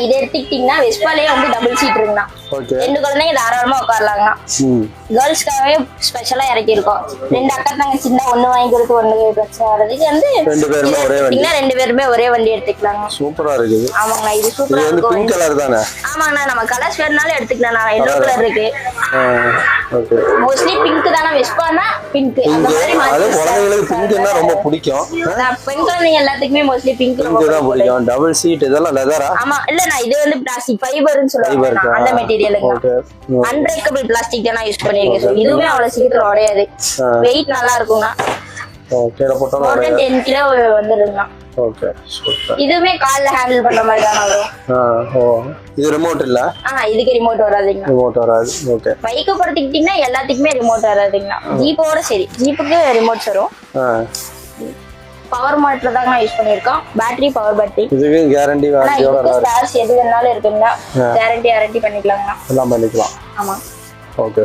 இது எடுத்துக்கிட்டீங்கன்னா வெஸ்பாலே வந்து டபுள் சீட் இருக்குண்ணா. ரெண்டு குழந்தைங்க தாராளமா உட்காரலாங்கண்ணா. கேர்ள்ஸ்க்காகவே ஸ்பெஷலா இறக்கிருக்கோம். ரெண்டு அக்கா தங்கச்சின்னா ஒண்ணு வாங்கி கொடுத்து ஒண்ணு பிரச்சனை வர்றதுக்கு வந்து ரெண்டு பேருமே ஒரே வண்டி எடுத்துக்கலாங்க. சூப்பரா இருக்குது. ஆமாங்கண்ணா இது சூப்பரா இருக்கும். பிங்க் கலர் தானே? ஆமாங்கண்ணா நம்ம கலர்ஸ் வேணும்னாலும் எடுத்துக்கலாம். எல்லோ கலர் இருக்கு. ஓகே. மோஸ்ட்லி பிங்க் தான வெஸ்பானா பிங்க். அந்த மாதிரி குழந்தைகளுக்கு பிங்க்னா ரொம்ப பிடிக்கும். பெண் குழந்தைங்க எல்லாத்துக்குமே மோஸ்ட்லி பிங்க் தான் பிடிக்கும். டபுள் சீட் இதெல்லாம் லெதரா? ஆமா இல்லண்ணா இது வந்து பிளாஸ்டிக் ஃபைபர்னு சொல்லுவாங்க. அந்த மெட்டீரியலுங்க. அன்பிரேக்கபிள் பிளாஸ்டிக் தான் யூஸ் பண்ணிருக்கேன். இதுவுமே அவ்வளவு சீக்கிரம் உடையாது. வெயிட் நல்லா இருக்கும்னா. ஓகே போட்டா 10 கிலோ வந்துருங்க. Okay super. இதுவுமே கால்ல ஹேண்டில் பண்ற மாதிரி தான் வரும். ஓ இது ரிமோட் இல்ல? இதுக்கு ரிமோட் வராதுங்க. ரிமோட் வராது. ஓகே. பைக்க பொறுத்துக்கிட்டீங்கன்னா எல்லாத்துக்குமே ரிமோட் வராதுங்க. ஜீப்போட சரி ஜீப்புக்கு ரிமோட்ஸ் வரும். பவர் மோட்டர் தாங்க யூஸ் பண்ணிருக்கோம். Battery power battery. இதுக்கு கேரண்டி வாரண்டியோட இருக்கு. ஸ்பேர்ஸ் எது வேணாலும் இருக்குங்க. கேரண்டி பண்ணிக்கலாம்ங்க. எல்லாம் பண்ணிக்கலாம். ஆமா. ஓகே.